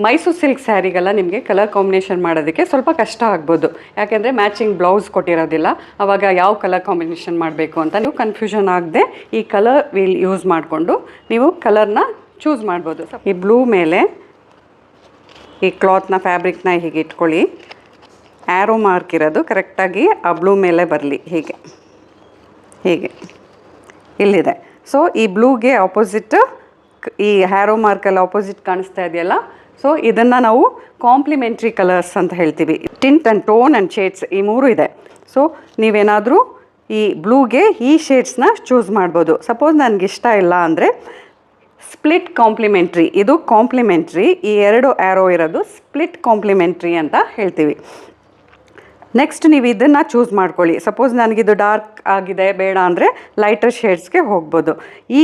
Mysuru silk ಸ್ಯಾರಿಗೆಲ್ಲ ನಿಮಗೆ colour combination ಮಾಡೋದಕ್ಕೆ ಸ್ವಲ್ಪ ಕಷ್ಟ ಆಗ್ಬೋದು, ಯಾಕೆಂದರೆ ಮ್ಯಾಚಿಂಗ್ ಬ್ಲೌಸ್ ಕೊಟ್ಟಿರೋದಿಲ್ಲ. ಆವಾಗ ಯಾವ ಕಲರ್ ಕಾಂಬಿನೇಷನ್ ಮಾಡಬೇಕು ಅಂತ ನೀವು ಕನ್ಫ್ಯೂಷನ್ ಆಗದೆ ಈ ಕಲರ್ ವೀಲ್ ಯೂಸ್ ಮಾಡಿಕೊಂಡು ನೀವು ಕಲರ್ನ ಚೂಸ್ ಮಾಡ್ಬೋದು. ಈ ಬ್ಲೂ ಮೇಲೆ ಈ ಕ್ಲಾತ್ನ ಫ್ಯಾಬ್ರಿಕ್ನ ಹೀಗೆ ಇಟ್ಕೊಳ್ಳಿ. ಆ್ಯರೋ ಮಾರ್ಕ್ ಇರೋದು ಕರೆಕ್ಟಾಗಿ ಆ ಬ್ಲೂ ಮೇಲೆ ಬರಲಿ. ಹೀಗೆ ಇಲ್ಲಿದೆ. ಸೊ ಈ ಬ್ಲೂಗೆ ಆಪೋಸಿಟ್ ಈ ಹ್ಯಾರೋ ಮಾರ್ಕಲ್ಲಿ ಆಪೋಸಿಟ್ ಕಾಣಿಸ್ತಾ ಇದೆಯಲ್ಲ, ಸೊ ಇದನ್ನು ನಾವು ಕಾಂಪ್ಲಿಮೆಂಟ್ರಿ ಕಲರ್ಸ್ ಅಂತ ಹೇಳ್ತೀವಿ. Tint and tone and shades ಈ ಮೂರು ಇದೆ. ಸೊ ನೀವೇನಾದರೂ ಈ ಬ್ಲೂಗೆ ಈ ಶೇಡ್ಸ್ನ ಚೂಸ್ ಮಾಡ್ಬೋದು. ಸಪೋಸ್ ನನಗಿಷ್ಟ ಇಲ್ಲ ಅಂದರೆ ಸ್ಪ್ಲಿಟ್ ಕಾಂಪ್ಲಿಮೆಂಟ್ರಿ, ಇದು ಕಾಂಪ್ಲಿಮೆಂಟ್ರಿ, ಈ ಎರಡು ಆ್ಯರೋ ಇರೋದು ಸ್ಪ್ಲಿಟ್ ಕಾಂಪ್ಲಿಮೆಂಟ್ರಿ ಅಂತ ಹೇಳ್ತೀವಿ. ನೆಕ್ಸ್ಟ್ ನೀವು ಇದನ್ನು ಚೂಸ್ ಮಾಡ್ಕೊಳ್ಳಿ. ಸಪೋಸ್ ನನಗಿದು ಡಾರ್ಕ್ ಆಗಿದೆ ಬೇಡ ಅಂದರೆ ಲೈಟರ್ ಶೇಡ್ಸ್ಗೆ ಹೋಗ್ಬೋದು. ಈ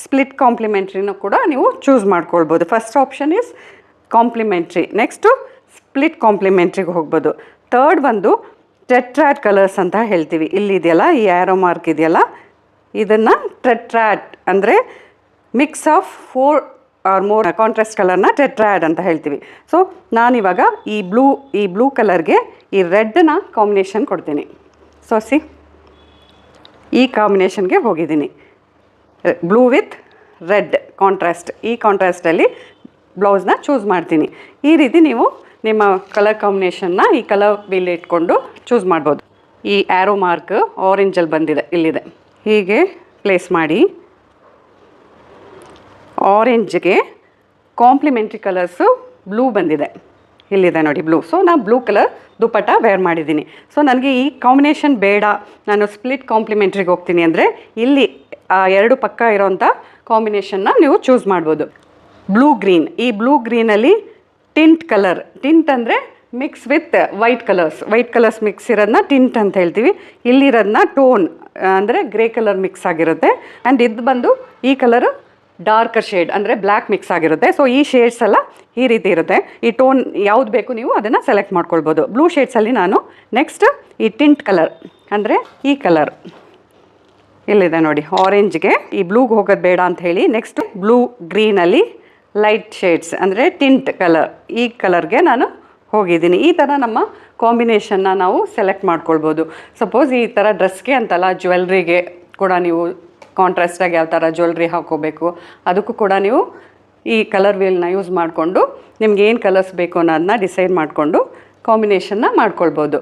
ಸ್ಪ್ಲಿಟ್ ಕಾಂಪ್ಲಿಮೆಂಟ್ರಿನೂ ಕೂಡ ನೀವು ಚೂಸ್ ಮಾಡ್ಕೊಳ್ಬೋದು. First option is complimentary, next split ಕಾಂಪ್ಲಿಮೆಂಟ್ರಿಗೆ ಹೋಗ್ಬೋದು. ಥರ್ಡ್ ಒಂದು ಟೆಟ್ರಾಡ್ ಕಲರ್ಸ್ ಅಂತ ಹೇಳ್ತೀವಿ. ಇಲ್ಲಿದೆಯಲ್ಲ ಈ ಆ್ಯರೋ ಮಾರ್ಕ್ ಇದೆಯಲ್ಲ, ಇದನ್ನು ಟೆಟ್ರಾಡ್ ಅಂದರೆ mix of 4 or more contrast ಕಲರ್ನ ಟೆಟ್ರಾಡ್ ಅಂತ ಹೇಳ್ತೀವಿ. ಸೊ ನಾನಿವಾಗ ಈ ಬ್ಲೂ ಕಲರ್ಗೆ ಈ ರೆಡ್ನ ಕಾಂಬಿನೇಷನ್ ಕೊಡ್ತೀನಿ. ಸೊ ಈ ಕಾಂಬಿನೇಷನ್ಗೆ ಹೋಗಿದ್ದೀನಿ, ಬ್ಲೂ ವಿತ್ ರೆಡ್ ಕಾಂಟ್ರಾಸ್ಟ್. ಈ ಕಾಂಟ್ರಾಸ್ಟಲ್ಲಿ ಬ್ಲೌಸ್ನ ಚೂಸ್ ಮಾಡ್ತೀನಿ. ಈ ರೀತಿ ನೀವು ನಿಮ್ಮ ಕಲರ್ ಕಾಂಬಿನೇಷನ್ನ ಈ ಕಲರ್ ವೀಲ್ ಇಟ್ಕೊಂಡು ಚೂಸ್ ಮಾಡ್ಬೋದು. ಈ ಆ್ಯರೋ ಮಾರ್ಕ್ ಆರೆಂಜಲ್ಲಿ ಬಂದಿದೆ, ಇಲ್ಲಿದೆ. ಹೀಗೆ ಪ್ಲೇಸ್ ಮಾಡಿ ಆರೆಂಜ್ಗೆ ಕಾಂಪ್ಲಿಮೆಂಟ್ರಿ ಕಲರ್ಸು ಬ್ಲೂ ಬಂದಿದೆ, ಇಲ್ಲಿದೆ ನೋಡಿ ಬ್ಲೂ. ಸೊ ನಾನು ಬ್ಲೂ ಕಲರ್ ದುಪ್ಪಟ್ಟ ವೇರ್ ಮಾಡಿದ್ದೀನಿ. ಸೊ ನನಗೆ ಈ ಕಾಂಬಿನೇಷನ್ ಬೇಡ, ನಾನು ಸ್ಪ್ಲಿಟ್ ಕಾಂಪ್ಲಿಮೆಂಟ್ರಿಗೆ ಹೋಗ್ತೀನಿ ಅಂದರೆ ಇಲ್ಲಿ ಆ ಎರಡು ಪಕ್ಕ ಇರೋಂಥ ಕಾಂಬಿನೇಷನ್ನ ನೀವು ಚೂಸ್ ಮಾಡ್ಬೋದು. ಬ್ಲೂ ಗ್ರೀನ್, ಈ ಬ್ಲೂ ಗ್ರೀನಲ್ಲಿ ಟಿಂಟ್ ಕಲರ್, ಟಿಂಟ್ ಅಂದರೆ mix with white colours mix ಇರೋದನ್ನ ಟಿಂಟ್ ಅಂತ ಹೇಳ್ತೀವಿ. ಇಲ್ಲಿರೋದನ್ನ ಟೋನ್ ಅಂದರೆ ಗ್ರೇ ಕಲರ್ ಮಿಕ್ಸ್ ಆಗಿರುತ್ತೆ. ಆ್ಯಂಡ್ ಇದು ಬಂದು ಈ ಕಲರು ಡಾರ್ಕರ್ ಶೇಡ್ ಅಂದರೆ ಬ್ಲ್ಯಾಕ್ ಮಿಕ್ಸ್ ಆಗಿರುತ್ತೆ. ಸೊ ಈ ಶೇಡ್ಸ್ ಎಲ್ಲ ಈ ರೀತಿ ಇರುತ್ತೆ. ಈ ಟೋನ್ ಯಾವ್ದು ಬೇಕು ನೀವು ಅದನ್ನು ಸೆಲೆಕ್ಟ್ ಮಾಡ್ಕೊಳ್ಬೋದು. ಬ್ಲೂ ಶೇಡ್ಸಲ್ಲಿ ನಾನು ನೆಕ್ಸ್ಟ್ ಈ ಟಿಂಟ್ ಕಲರ್ ಅಂದರೆ ಈ ಕಲರ್ ಇಲ್ಲಿದೆ ನೋಡಿ, ಆರೆಂಜ್ಗೆ ಈ ಬ್ಲೂಗೆ ಹೋಗೋದು ಬೇಡ ಅಂತ ಹೇಳಿ ನೆಕ್ಸ್ಟ್ ಬ್ಲೂ ಗ್ರೀನಲ್ಲಿ ಲೈಟ್ ಶೇಡ್ಸ್ ಅಂದರೆ ಟಿಂಟ್ ಕಲರ್, ಈ ಕಲರ್ಗೆ ನಾನು ಹೋಗಿದ್ದೀನಿ. ಈ ಥರ ನಮ್ಮ ಕಾಂಬಿನೇಷನ್ನ ನಾವು ಸೆಲೆಕ್ಟ್ ಮಾಡ್ಕೊಳ್ಬೋದು. ಸಪೋಸ್ ಈ ಥರ ಡ್ರೆಸ್ಗೆ ಅಂತಲ್ಲ, ಜ್ಯುವೆಲ್ರಿಗೆ ಕೂಡ ನೀವು ಕಾಂಟ್ರಾಸ್ಟಾಗಿ ಯಾವ ಥರ ಜ್ಯುವೆಲ್ರಿ ಹಾಕೋಬೇಕು ಅದಕ್ಕೂ ಕೂಡ ನೀವು ಈ ಕಲರ್ ವೀಲ್ನ ಯೂಸ್ ಮಾಡಿಕೊಂಡು ನಿಮ್ಗೆ ಏನು ಕಲರ್ಸ್ ಬೇಕು ಅನ್ನೋದನ್ನ ಡಿಸೈಡ್ ಮಾಡಿಕೊಂಡು ಕಾಂಬಿನೇಷನ್ನ ಮಾಡ್ಕೊಳ್ಬೋದು.